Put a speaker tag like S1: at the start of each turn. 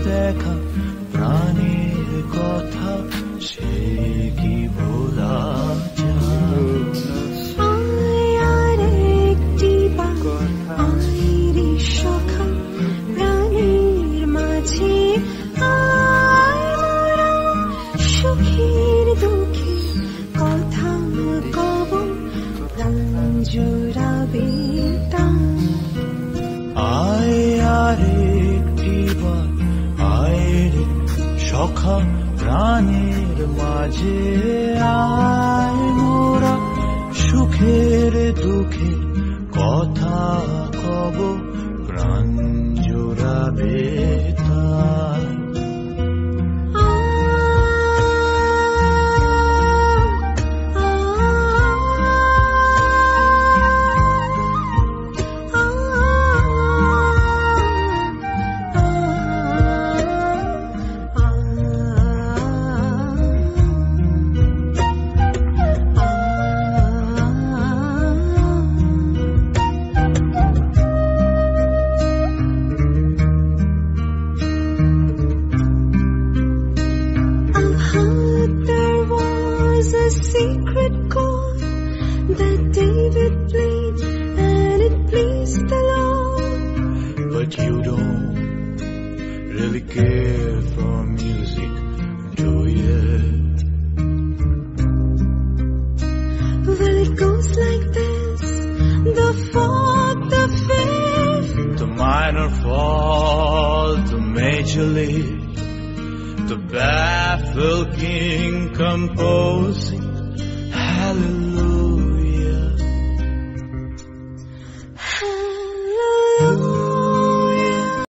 S1: দেখা প্রাণের কথা সে কি ভোলা যায়?
S2: আর একটি আইরি সখা প্রাণের মাঝে আয় মোরা সুখের দুঃখে কথা কব প্রাণ জোড়াবে
S1: আয় আর একটি বার আয় রে সখা প্রাণের মাঝে আয় মোরা সুখের দুঃখে কথা কব প্রাণ জোড়াবে তাই।
S2: Secret chord that David played and it pleased the Lord.
S1: But you don't really care for music, do you?
S2: Well, it goes like this: the fourth, the fifth,
S1: The minor fall, the major league, the baffled king composing hallelujah.